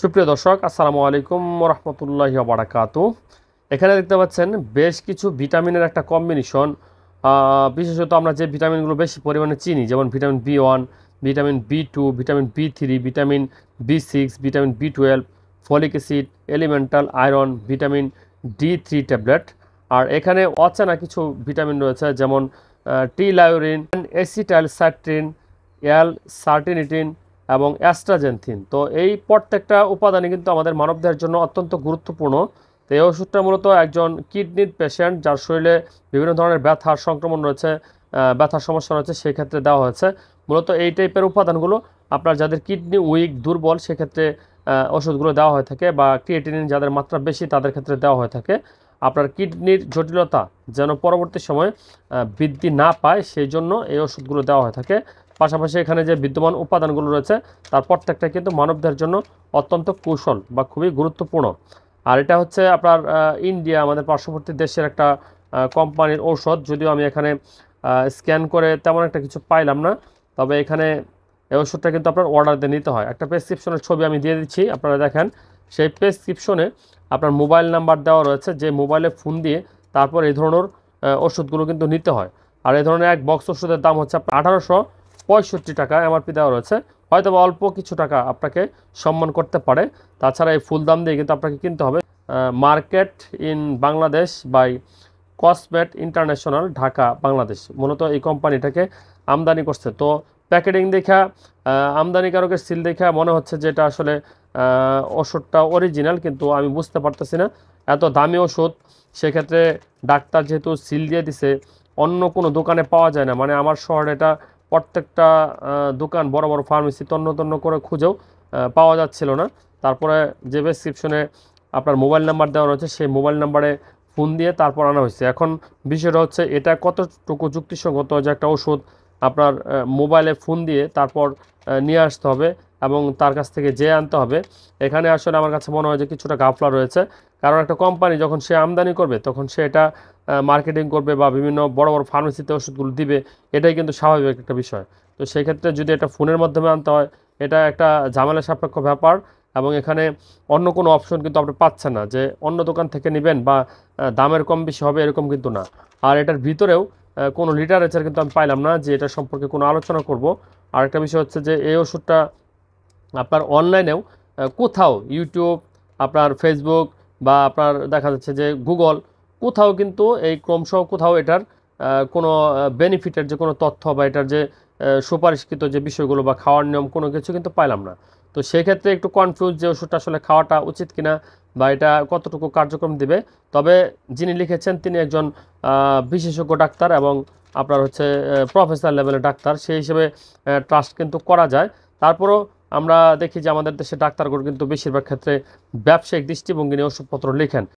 সুপ্রিয় দর্শক, আসসালামু আলাইকুম রহমতুল্লাহি বারাকাতু। এখানে দেখতে পাচ্ছেন বেশ কিছু ভিটামিনের একটা কম্বিনেশন। বিশেষত আমরা যে ভিটামিনগুলো বেশি পরিমাণে চিনি, যেমন vitamin B 1, vitamin B 2, vitamin B 3, vitamin B 6, vitamin B 12, folic acid, elemental iron, vitamin D 3 tablet. আর এখানে অচেনা কিছু ভিটামিন রয়েছে, যেমন টি লাইউরিন, অ্যাসিটাইল সাইট্রিন, এল সার্টিনিটিন এবং অ্যাস্ট্রাজেনথিন। তো এই প্রত্যেকটা উপাদানই কিন্তু আমাদের মানবদেহের জন্য অত্যন্ত গুরুত্বপূর্ণ। তো এই ওষুধটা মূলত একজন কিডনির পেশেন্ট যার শরীরে বিভিন্ন ধরনের ব্যথার সংক্রমণ রয়েছে, ব্যথার সমস্যা রয়েছে, সেই ক্ষেত্রে দেওয়া হয়েছে। মূলত এই টাইপের উপাদানগুলো আপনার যাদের কিডনি উইক, দুর্বল, সেক্ষেত্রে ওষুধগুলো দেওয়া হয়ে থাকে, বা ক্রিয়েটিনিন যাদের মাত্রা বেশি তাদের ক্ষেত্রে দেওয়া হয়ে থাকে। আপনার কিডনির জটিলতা যেন পরবর্তী সময়ে বৃদ্ধি না পায়, সেই জন্য এই ওষুধগুলো দেওয়া হয়ে থাকে। পাশাপাশি এখানে যে বিদ্যমান উপাদানগুলো রয়েছে তার প্রত্যেকটা কিন্তু মানবদেহের জন্য অত্যন্ত কৌশল বা খুবই গুরুত্বপূর্ণ। আর এটা হচ্ছে আপনার ইন্ডিয়া, আমাদের পার্শ্ববর্তী দেশের একটা কোম্পানির ঔষধ। যদিও আমি এখানে স্ক্যান করে তেমন একটা কিছু পাইলাম না, তবে এখানে এই ওষুধটা কিন্তু আপনার অর্ডার দিয়ে নিতে হয়। একটা প্রেসক্রিপশনের ছবি আমি দিয়ে দিচ্ছি, আপনারা দেখেন। সেই প্রেসক্রিপশনে আপনার মোবাইল নাম্বার দেওয়া রয়েছে, যে মোবাইলে ফোন দিয়ে তারপর এই ধরনের ওষুধগুলো কিন্তু নিতে হয়। আর এই ধরনের এক বক্স ওষুধের দাম হচ্ছে 1865 টাকা এমআরপি দেওয়া রয়েছে। হয়তো বা অল্প কিছু টাকা আপনাকে সম্মান করতে পারে। তাছাড়া এই ফুল দাম দিয়ে কিন্তু আপনাকে কিনতে হবে। Market in Bangladesh by Cosmet International, Dhaka, Bangladesh. মূলত এই কোম্পানিটাকে আমদানি করছে। তো প্যাকেটিং দেখা, আমদানিকারকের সিল দেখা মনে হচ্ছে যে এটা আসলে ওষুধটা অরিজিনাল, কিন্তু আমি বুঝতে পারতেছি না। এত দামি ওষুধ, সেক্ষেত্রে ডাক্তার যেহেতু সিল দিয়ে দিছে, অন্য কোনো দোকানে পাওয়া যায় না। মানে আমার শহরে এটা প্রত্যেকটা দোকান, বড় বড় ফার্মেসি তন্ন তন্ন করে খুঁজেও পাওয়া যাচ্ছিল না। তারপরে যে প্রেসক্রিপশনে আপনার মোবাইল নাম্বার দেওয়া রয়েছে, সেই মোবাইল নাম্বারে ফোন দিয়ে তারপর আনা হয়েছে। এখন বিষয়টা হচ্ছে এটা কতটুকু যুক্তিসঙ্গত যে একটা ওষুধ আপনার মোবাইলে ফোন দিয়ে তারপর নিয়ে আসতে হবে এবং তার কাছ থেকে যেয়ে আনতে হবে। এখানে আসলে আমার কাছে মনে হয় যে কিছুটা ঘাপলা রয়েছে। কারণ একটা কোম্পানি যখন সে আমদানি করবে, তখন সে এটা মার্কেটিং করবে বা বিভিন্ন বড় বড় ফার্মেসিতে ওষুধগুলো দিবে। এটাই কিন্তু স্বাভাবিক একটা বিষয়। তো সেই ক্ষেত্রে যদি এটা ফোনের মাধ্যমে আনতে হয়, এটা একটা ঝামেলা সাপেক্ষ ব্যাপার। এবং এখানে অন্য কোনো অপশন কিন্তু আপনি পাচ্ছেন না, যে অন্য দোকান থেকে নেবেন বা দামের কম বেশি হবে, এরকম কিন্তু না। আর এটার ভিতরেও কোনো লিটারেচার কিন্তু আমি পাইলাম না যে এটা সম্পর্কে কোনো আলোচনা করব। আরেকটা বিষয় হচ্ছে যে এই ওষুধটা আপনার অনলাইনেও কোথাও ইউটিউব, আপনার ফেসবুক, বা আপনার দেখা যাচ্ছে যে গুগল, কোথাও কিন্তু এই ক্রমসহ কোথাও এটার কোনো বেনিফিটের যে কোনো তথ্য বা এটার যে সুপারিশকৃত যে বিষয়গুলো বা খাওয়ার নিয়ম, কোনো কিছু কিন্তু পাইলাম না। তো সেক্ষেত্রে একটু কনফিউজ যে ওষুধটা আসলে খাওয়াটা উচিত কিনা বা এটা কতটুকু কার্যক্রম দিবে। তবে যিনি লিখেছেন তিনি একজন বিশেষজ্ঞ ডাক্তার এবং আপনার হচ্ছে প্রফেসর লেভেলের ডাক্তার, সেই হিসেবে ট্রাস্ট কিন্তু করা যায়। তারপরও আমরা দেখি যে আমাদের দেশে ডাক্তারগুলো কিন্তু বেশিরভাগ ক্ষেত্রে ব্যবসায়িক দৃষ্টিভঙ্গি নিয়ে ওষুধপত্র লেখেন।